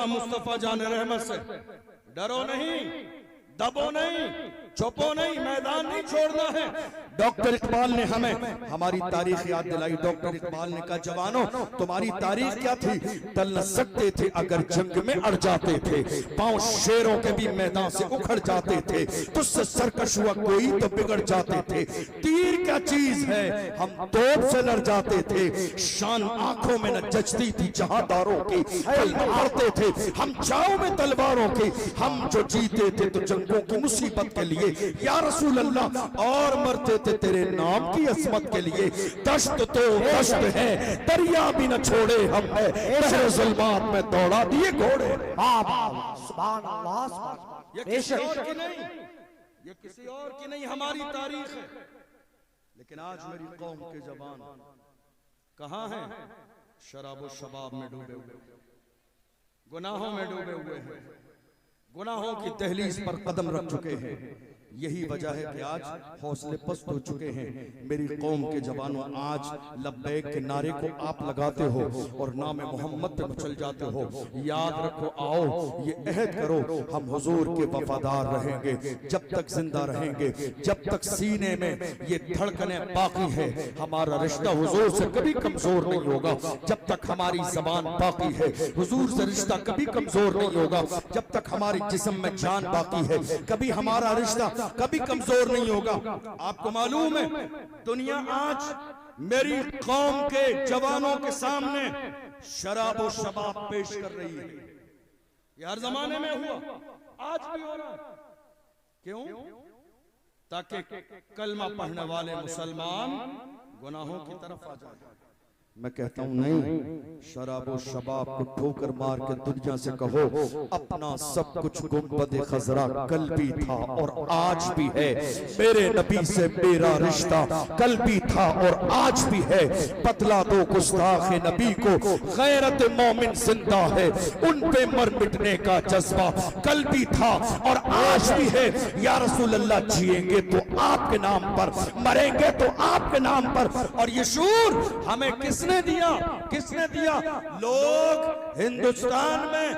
मुस्तफा जान रहमत से। डरो नहीं, दबो नहीं, चुपो नहीं, मैदान नहीं छोड़ना है। डॉक्टर इकबाल ने हमें हमारी तारीख याद दिलाई। डॉक्टर इकबाल ने कहा, जवानों तुम्हारी तारीख क्या थी? टल न सकते थे अगर जंग में अड़ जाते थे, पांव शेरों के भी मैदान से उखड़ जाते थे, तुझसे सरकश हुआ कोई तो बिगड़ जाते थे। तीर क्या चीज है, हम तोप से लड़ जाते थे, शान आंखों में न जचती थी जहादारों की, कल मारते थे हम चाव में तलवारों की। हम जो जीते थे तो जंगों की मुसीबत के लिए या रसूल अल्लाह, और मरते थे तेरे नाम की असमत के लिए। दश्त तो दश्त है, दरिया भी न छोड़े हमने, शहर ज़ुल्मात में दौड़ा दिए घोड़े। ये किसी और की नहीं, ये किसी और की नहीं, हमारी तारीख है। लेकिन आज मेरी कौम के जवान कहां हैं? शराबो शबाब में डूबे हुए, गुनाहों में डूबे हुए हैं, गुनाहों की दहलीज पर कदम रख चुके हैं। यही वजह है कि आज हौसले पस्त हो चुके हैं। मेरी कौम के जवानों, आज लब्बैक के नारे को आप लगाते हो और नाम मोहम्मद पे मचल जाते हो। याद रखो, आओ ये अहद करो, हम हुजूर के वफादार रहेंगे जब तक जिंदा रहेंगे, जब तक सीने में ये धड़कने बाकी है। हमारा रिश्ता हुजूर से कभी कमजोर नहीं होगा जब तक हमारी जबान बाकी है। हुजूर से रिश्ता कभी कमजोर नहीं होगा जब तक हमारी जिस्म में जान बाकी है। कभी हमारा रिश्ता कभी कमजोर नहीं होगा। आपको मालूम है, दुनिया आज मेरी कौम के जवानों के सामने शराब और शबाब पेश कर रही है। ये हर जमाने में हुआ, आज भी हो रहा है। क्यों? ताकि कलमा पढ़ने वाले मुसलमान गुनाहों की तरफ आ जाए। मैं कहता हूं नहीं, शराब और शबाब को ठोकर मार के दुनिया से कहो, अपना सब कुछ गुंबद खजरा कल भी था और आज भी है। मेरे नबी से मेरा रिश्ता कल भी था और आज भी है। बतला दो गुस्ताख नबी को, गैरत मोमिन जिंदा है, उन पे मर मिटने का जज्बा कल भी था और आज भी है। या रसूल अल्लाह, जिएंगे तो आपके नाम पर, मरेंगे तो आपके नाम पर। और ये शूर हमें किसने दिया? किसने दिया? लोग हिंदुस्तान में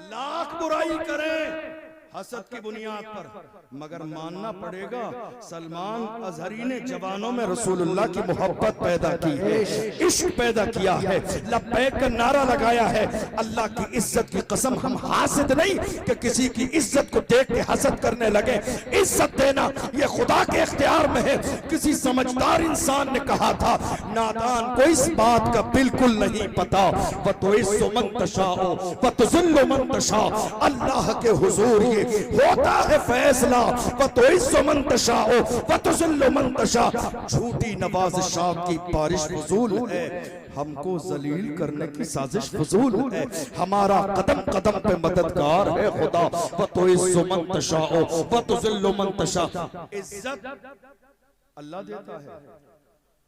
लाख बुराई करें हसद की बुनियाद पर, मगर मानना पड़ेगा सलमान अजहरी ने जवानों में रसूलुल्लाह की मोहब्बत पैदा की है, इश्क पैदा किया है, लब्बैक का नारा लगाया है। अल्लाह की इज्जत की कसम, हम हासिद नहीं कि किसी की इज्जत को देख के हसद करने लगे। इज्जत देना ये खुदा के इख्तियार में है। किसी समझदार इंसान ने कहा था, नादान को इस बात का बिल्कुल नहीं पता, व तो इज्जु मन तशाओ व तुज़िल्लु मन तशा। अल्लाह के हुजूर ये होता है फैसला, व तो इज्जु मन तशाओ व तुज़िल्लु मन तशा। झूठी नवाज़िशात की बारिश फजूल है, हमको जलील करने की साजिश फजूल है। हमारा कदम कदम पे मददगार है खुदा, व तो इज्जु मन तशाओ व तुज़िल्लु मन तशा। इज्जत अल्लाह देता है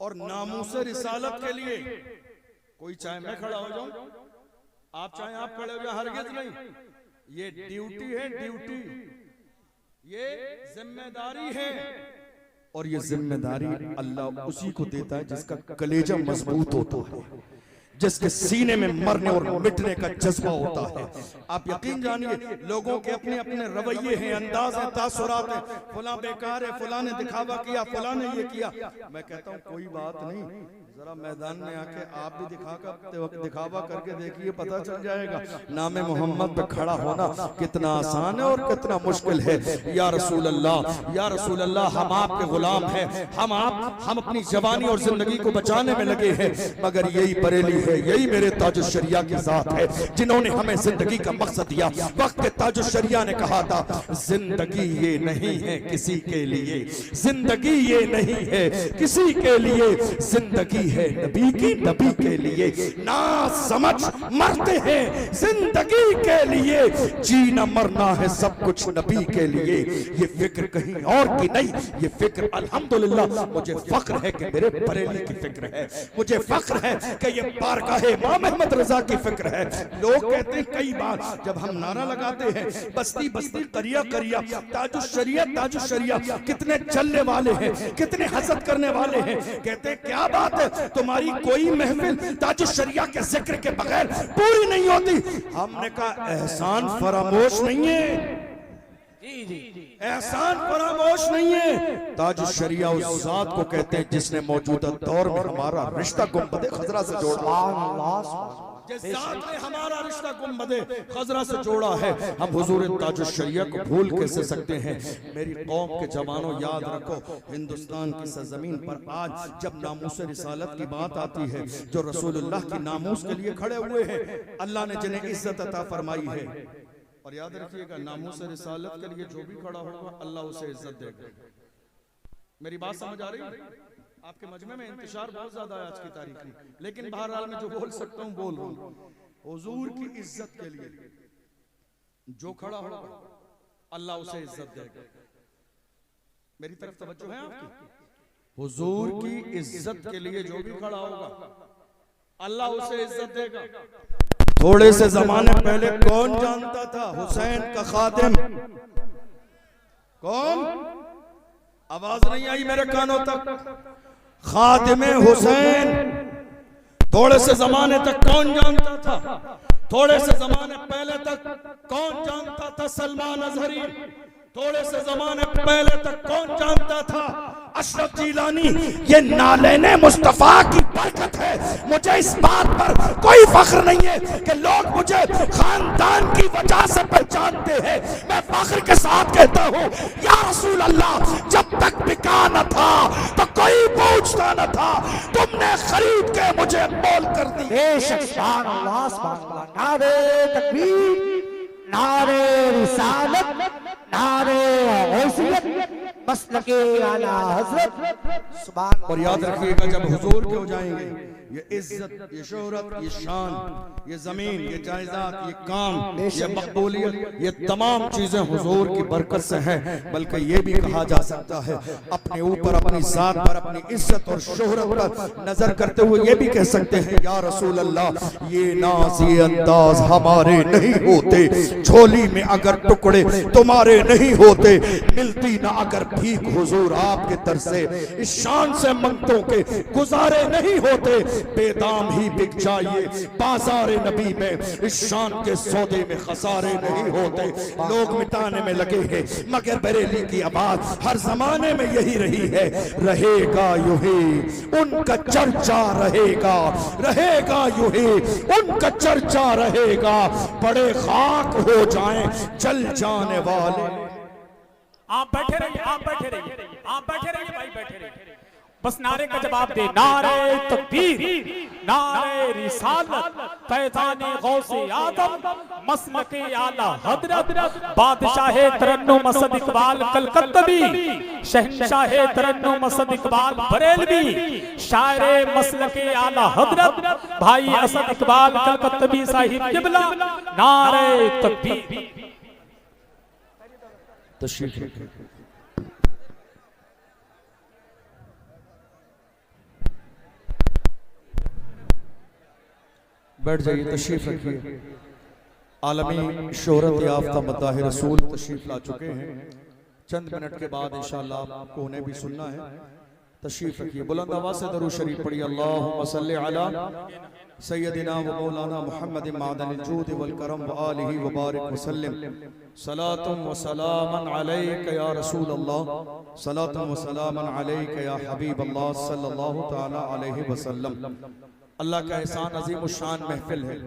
और नामूस रिसालत के लिए कोई चाहे मैं खड़ा हो जाऊं, आप चाहे आप खड़े हो जाए, हरगिज नहीं। ये ड्यूटी है, ड्यूटी, ये जिम्मेदारी है। और ये जिम्मेदारी अल्लाह उसी को देता है जिसका कलेजा मजबूत होता है, जिसके सीने में मरने और मिटने का जज्बा होता है। आप यकीन जानिए, लोगों के अपने अपने रवैये हैं, अंदाज हैं, तासुरात हैं। फला बेकार है, फला ने दिखावा किया, फला ने ये किया। मैं कहता हूँ कोई बात नहीं, जरा मैदान में आके आप भी दिखावा करके देखिए, पता चल जाएगा नामे मोहम्मद पे खड़ा होना कितना आसान है और कितना मुश्किल है। या रसूल अल्लाह, या रसूल अल्लाह, हम आपके गुलाम हैं, हम अपनी जवानी और जिंदगी को बचाने में लगे हैं, मगर यही बरेली है, यही मेरे ताजुश शरिया की जात है जिन्होंने हमें जिंदगी का मकसद दिया। वक्त के ताजुश शरिया ने कहा था, जिंदगी ये नहीं है किसी के लिए, जिंदगी ये नहीं है किसी के लिए, जिंदगी है नबी की, नबी के लिए। ना समझ मरते हैं जिंदगी के लिए, जीना मरना है सब कुछ नबी के लिए। ये फिक्र कहीं और की नहीं, ये फिक्र अल्हम्दुलिल्लाह मुझे फख्र है कि मेरे बरेली की फिक्र है, मुझे फख्र है कि ये बारगाह इमाम अहमद रजा की फिक्र है। लोग कहते हैं कई बार जब हम नारा लगाते हैं, बस्ती बस्ती करिया करिया, ताजुश शरिया ताजुश शरिया, कितने चलने वाले हैं, कितने हसद करने वाले हैं। कहते हैं क्या बात है, तुम्हारी कोई महफिल ताज शरिया के जिक्र के बगैर पूरी नहीं होती। हमने कहा एहसान फरामोश नहीं है, एहसान फरामोश नहीं है। ताज शरिया उस जात को कहते हैं जिसने मौजूदा दौर में हमारा रिश्ता गुंबदे खजरा से जोड़ा, जिस जात ने हमारा रिश्ता गुंबदे खजरा से जोड़ा है। हम हुजूर ताज शरिया को भूल कैसे सकते हैं। मेरी कौम के जवानों, याद रखो, हिंदुस्तान की सरजमीन पर आज जब नामूस रिसालत की बात आती है, जो रसूलुल्लाह की नामूस के लिए खड़े हुए हैं, अल्लाह ने जिन्हें इज्जत अता फरमाई है, और याद रखिएगा नामूस रिसालत के लिए जो भी खड़ा होगा अल्लाह उसे इज्जत देगा। मेरी बात समझ आ रही है? आपके मजमे में इंतशार बहुत ज्यादा है आज की तारीख में, लेकिन बहरहाल मैं जो बोल सकता हूँ बोल रहा हूँ। हुजूर की इज्जत के लिए जो खड़ा होगा अल्लाह उसे इज्जत देगा। मेरी तरफ तवज्जो है आपकी? हुजूर की इज्जत के लिए जो भी खड़ा होगा अल्लाह उसे इज्जत देगा। थोड़े से जमाने पहले कौन जानता था हुसैन का खादिम कौन? आवाज नहीं आई मेरे कानों तक। खादिमे हुसैन थोड़े से जमाने तक कौन जानता था? थोड़े से जमाने पहले तक कौन जानता था सलमान अजहरी? थोड़े से जमाने पहले तक कौन जानता था अशरफ जिलानी? ये नालेने मुस्तफा की बरकत है। मुझे इस बात पर कोई फख्र नहीं है कि लोग मुझे खानदान की वजह से पहचानते हैं। मैं फख्र के साथ कहता हूँ, या रसूल अल्लाह, जब तक बिका न था तो कोई पूछता न था, तुमने खरीद के मुझे मोल कर दी। नारे तकबीर, नारे रिसालत, नारे गौसियत, मसलके आला हज़रत, सुभान। और याद रखिएगा, जब हुजूर के हो जाएंगे, ये इज्जत, ये शोहरत, ये शान, ये जमीन, ये जायदाद, ये काम, ये मकबूलियत, ये तमाम चीजें हुजूर की बरकत से हैं। बल्कि ये भी कहा जा सकता है, अपने ऊपर, अपनी जात पर, अपनी इज्जत और शोहरत पर नजर करते हुए ये भी कह सकते हैं, या रसूल अल्लाह, ये नाज, ये अंदाज हमारे नहीं होते, झोली में अगर टुकड़े तुम्हारे नहीं होते, मिलती ना अगर भीख हुजूर आपके दर से, इस शान से मंगतों के गुजारे नहीं होते, बेदाम ही बिक जाइए बाजार नबी में, इस शान के सौदे में खसारे नहीं होते। लोग मिटाने में लगे हैं, मगर बरेली की आवाज हर जमाने में यही रही है, रहेगा यूं ही उनका चर्चा रहेगा, रहेगा यूं ही उनका चर्चा रहेगा, बड़े खाक हो जाएं जल जाने वाले। आप बैठे रहिए, आप बैठे रहिए, आप बैठे रहिए भाई, बैठे रहिए, बस नारे का जवाब दे। नारे तकबीर, नारे रिसालत, फैज़ाने गौसे आदम, मसलके आला हज़रत, बादशाहे तरन्नुम असद इकबाल कलकत्तवी, शहंशाहे तरन्नुम असद इकबाल बरेलवी, शायरे मसलके आला हज़रत भाई असद इकबाल कलकत्तवी साहिब किबला। नारे तकबीर। बैठ जाइए, तशरीफ रखिए। आलमी शोहरत याफ्ता मद्दाह रसूल तशरीफ ला चुके हैं। चंद मिनट के बाद इंशाअल्लाह आपको उन्हें भी सुनना है। तशरीफ रखिए, बुलंद आवाज़ से दरूद शरीफ पढ़िए। अल्लाहुम्मा सल्लि अला सय्यदिना व मौलाना मुहम्मद मादनिल जूद वल करम व आलिहि व बारिक व सल्लिम। सलातुम व सलामन अलैका या रसूल अल्लाह, सलातुम व सलामन अलैका या हबीब अल्लाह सल्लल्लाहु तआला अलैहि वसल्लम। अल्लाह का एहसान अजीम शान महफिल है,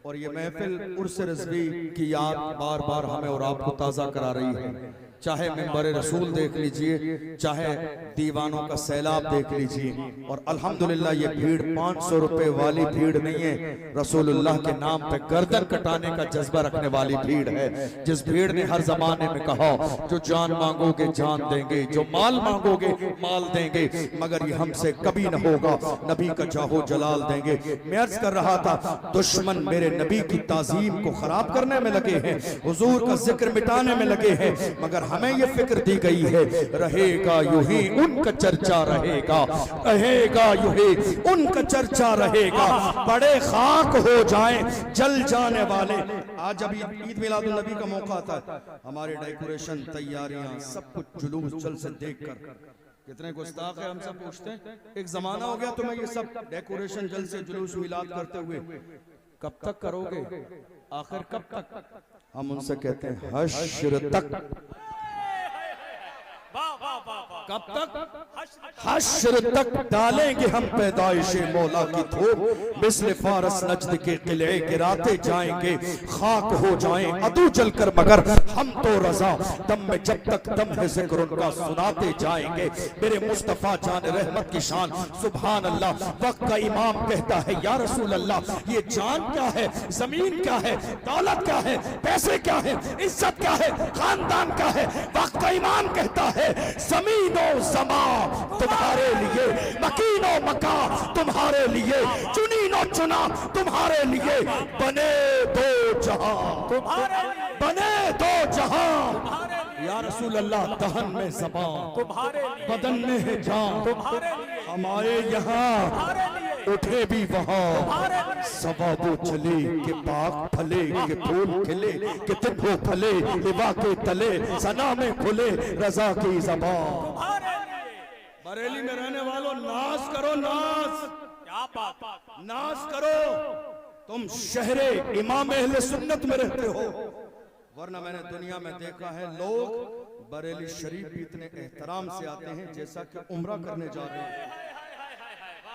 और ये महफिल उर्स रिज़वी की याद बार बार हमें और आपको ताज़ा करा रही है। चाहे मिंबर रसूल देख लीजिए, चाहे दीवानों का सैलाब देख लीजिए, और अल्हम्दुलिल्लाह ये भीड़ 500 रुपए वाली भीड़ नहीं है, रसूलुल्लाह के नाम पे गर्दन कटाने का जज्बा रखने वाली भीड़ है। जिस भीड़ ने हर जमाने में कहा, जो जान मांगोगे जान देंगे, जो माल मांगोगे माल देंगे, मगर ये हमसे कभी न होगा, नबी का जाहो जलाल देंगे। मैं अर्ज कर रहा था, दुश्मन मेरे नबी की ताजीम को खराब करने में लगे हैं, हुजूर का जिक्र मिटाने में लगे हैं, मगर हमें ये फिक्र दी गई है, रहेगा यूं ही उनका चर्चा रहेगा, रहेगा यूं ही उनका चर्चा रहेगा, बड़े खाक हो जाएं जल जाने वाले। आज जब ईद मिलादुन नबी का मौका आता है, हमारे डेकोरेशन, तैयारियां, सब कुछ जुलूस जल से देखकर कितने गुस्ताख है, हमसे पूछते हैं। एक जमाना हो गया तुम्हें ये सब डेकोरेशन, जलसे, जुलूस, मिलाद करते हुए, कब तक करोगे? आखिर कब तक? हम उनसे कहते हैं हश्र तक। कब तक? हश्र तक डालेंगे हम पैदाइशे मौला की धूप, मिस्ल फारस नजद के किले गिराते जाएंगे, खाक हो जाएं अदू जलकर मगर हम तो रजा, दम में जब तक दम है जिक्र उनका सुनाते जाएंगे। मेरे मुस्तफा जान रहमत की शान, सुभान अल्लाह। वक्त का इमाम कहता है या रसूल अल्लाह, ये जान क्या है, जमीन क्या है, दौलत क्या है, पैसे क्या है, इज्जत क्या है, खानदान क्या है? वक्त का इमाम कहता है ज़मीनो ज़मा तुम्हारे लिए, मकीनो मका तुम्हारे लिए, चुनीनो चुना तुम्हारे लिए, बने दो जहां तुम्हारे, बने दो जहां। या रसूल अल्लाह, दहन में ज़बान तुम्हारे, बदन में है जान तुम्हारे, हमारे यहाँ उठे भी वहाँ, सवाबो चले के पाक फले, के फूल खिले, के तिब्बो फले, लिबा के तले सना में खुले रजा की ज़बान। बरेली में रहने वालों, नाज करो, नाज, क्या बात, नाज करो। तुम शहरे इमाम अहले सुन्नत में रहते हो, वरना मैंने दुनिया में देखा है लोग बरेली शरीफ भी इतने एहतराम से आते हैं जैसा कि उम्रा करने जा रहे हैं।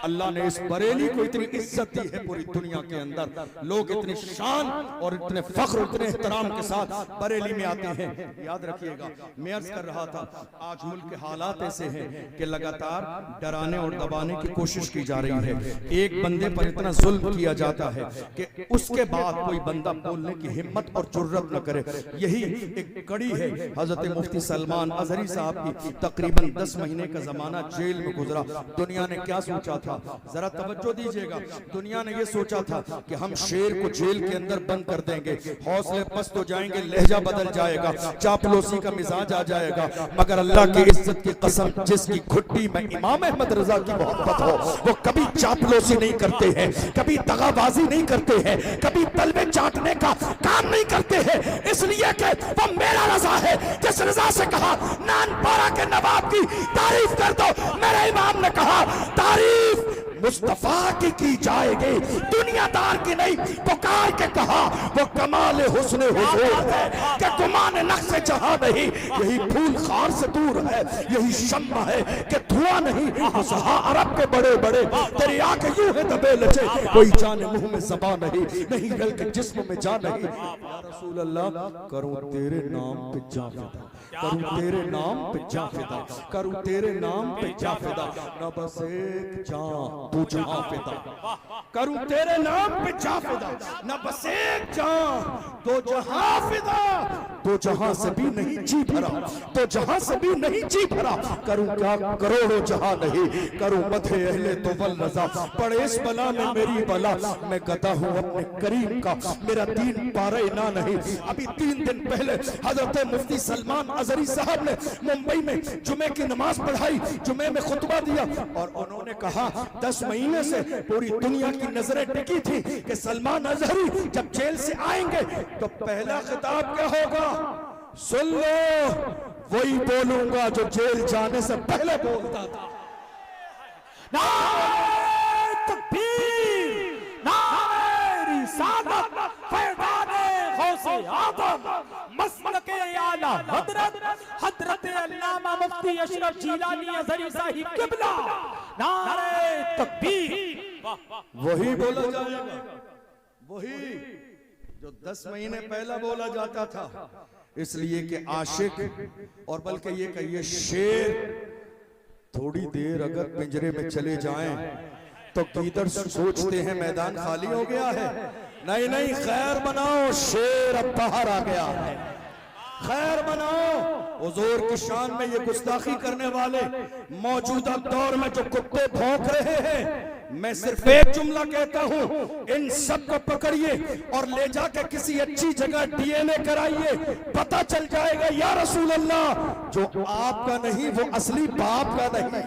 अल्लाह ने इस बरेली को इतनी इज्जत दी है पूरी दुनिया के अंदर, लोग इतनी शान और इतने फख्र, इतने एहतराम के साथ बरेली में आते हैं। याद रखिएगा, मैं अर्ज कर रहा था, आज मुल्क के हालात ऐसे हैं कि लगातार डराने और दबाने की कोशिश की जा रही है। एक बंदे पर इतना जुल्म किया जाता है कि उसके बाद कोई बंदा बोलने की हिम्मत और जुर्रत न करे। यही एक कड़ी है हजरत मुफ्ती सलमान अजहरी साहब की। तकरीबन 10 महीने का जमाना जेल में गुजरा। दुनिया ने क्या सोचा था, जरा तवज्जो दीजिएगा, दुनिया ने ये सोचा था कि हम शेर को जेल के अंदर बंद कर देंगे, हौसले पस्त हो जाएंगे, लहजा बदल जाएगा, चापलूसी का मिजाज आ जाएगा। मगर अल्लाह की इज्जत की कसम, जिसकी घुट्टी में इमाम अहमद रजा की मोहब्बत हो, वो कभी चापलूसी नहीं करते हैं, कभी दगाबाजी नहीं करते हैं, कभी तलवे चाटने का काम नहीं करते हैं, इसलिए कि वो मेरा रजा है। जिस रजा से कहा नानपारा के नवाब की तारीफ कर दो, मेरे इमाम ने कहा तारीफ मुस्तफा की जाएगी, दुनियादार की नहीं। पुकार के कहा वो कमाल हुस्न हुजूर है कि गुमान नक्श जहां नहीं, यही फूल खार से दूर है, यही शम्मा है कि धुआं नहीं। सहा अरब के बड़े बड़े तेरी आंखें यूं है दबे लचे, कोई जाने मुंह में ज़बान नहीं, नहीं गल के जिस्म में जान नहीं। या रसूल अल्लाह, करूं तेरे नाम पे जा फिदा, करूं तेरे नाम पे जा फिदा, करूं तेरे नाम पे जा फिदा, न बस एक जान तू जहां फिदा, करूं तेरे नाम पे जा फिदा, न बस एक जान दो जहां फिदा। दो जहां से भी नहीं जी भरा, तो जहां से भी नहीं जी भरा, करूं क्या करोड़ों जहां नहीं, करूं मथे अहले तो वल रजा, पड़े इस बला में मेरी बला, मैं गदा हूं अपने करीम का, मेरा दीन पारे ना नहीं। अभी 3 दिन पहले हजरत मुफ्ती सलमान अजहरी साहब ने मुंबई में जुमे की नमाज पढ़ाई, जुमे में खुतबा दिया और उन्होंने कहा 10 महीने से पूरी दुनिया की नजरें टिकी थी कि सलमान अजहरी जब जेल से आएंगे तो पहला खिताब क्या होगा, सुन लो वही बोलूंगा जो जेल जाने से पहले बोलता था। नारे तकबीर, नारे रिसालत, फैज़ाने गौसे आदम, मसलके आला हजरत, हजरत अल्लामा मुफ्ती अशरफ जिलानी अज़हरी साहिब क़िबला। नारे तकबीर, वही बोला जाएगा, वही जो 10 महीने पहला बोला जाता था। इसलिए कि आशिक और बल्कि ये कहिए शेर थोड़ी देर अगर पिंजरे में चले जाएं तो गीदड़ सोचते हैं मैदान खाली हो गया है। नहीं नहीं, खैर बनाओ, शेर अब बाहर आ गया है, खैर बनाओ। हुजूर की शान में ये गुस्ताखी करने वाले मौजूदा दौर में जो कुत्ते भौंक रहे हैं, मैं सिर्फ एक जुमला कहता हूं, इन सब को पकड़िए और ले जाकर किसी अच्छी जगह डीएनए कराइए, पता चल जाएगा या रसूल अल्लाह जो आपका नहीं वो असली बाप का नहीं।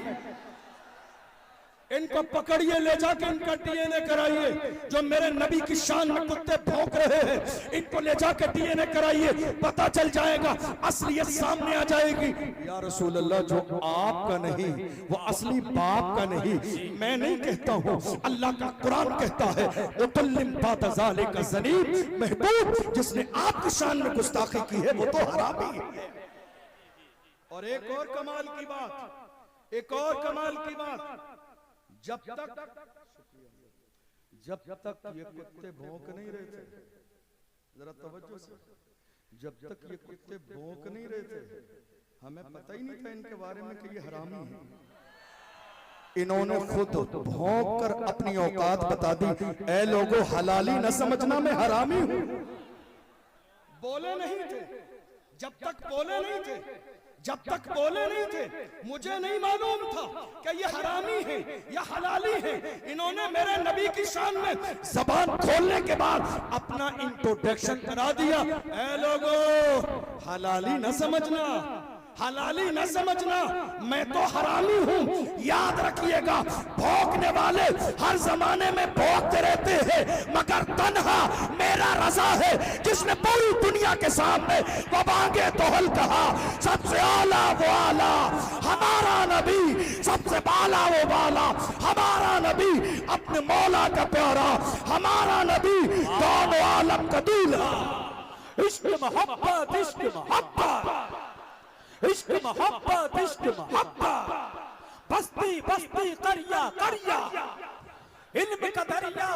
इनको पकड़िए, ले जाके इनका डीएनए कराइए। जो मेरे नबी की शान में कुत्ते भौंक रहे हैं, इनको ले जाके डीएनए कराइए, पता चल जाएगा, असलियत सामने आ जाएगी। या रसूल अल्लाह, जो आपका नहीं वो असली बाप का नहीं, मैं नहीं कहता हूँ, अल्लाह का कुरान कहता है, उतल्लिम बात ज़ालिका ज़नीब, महबूब जिसने आपकी शान में गुस्ताखी की है वो तो हरामी है। और एक और कमाल की बात, एक और कमाल की बात, जब तक ये कुत्ते भौंक नहीं रहे थे, जरा तवज्जो से, जब तक ये कुत्ते भौंक नहीं रहे थे, हमें पता ही नहीं था इनके बारे में कि ये हरामी है। इन्होंने खुद भौंक कर अपनी औकात बता दी। ऐ लोगों, हलाली न समझना, मैं हरामी हूं। बोले नहीं थे, जब तक बोले नहीं थे, जब तक बोले नहीं थे, मुझे नहीं मालूम था कि ये हरामी है या हलाली है। इन्होंने मेरे नबी की शान में जबान खोलने के बाद अपना इंट्रोडक्शन करा दिया। ऐ लोगों, हलाली न समझना, हलाली न समझना, मैं तो हरामी हूं। याद रखिएगा, भौंकने वाले हर जमाने में भौंकते रहते हैं, मगर तन्हा मेरा रज़ा है जिसने पूरी दुनिया के सामने वबांगे तोहल कहा। सबसे आला वो आला हमारा नबी, सबसे बाला वो बाला हमारा नबी, अपने मौला का प्यारा हमारा नबी, दोनों आलम का दूल्हा। इश्क मोहब्बत, इश्क मोहब्बत, इश्क मोहब्बत, इश्क मोहब्बत, बस्ती बस्ती, करिया करिया, इल्म का दरिया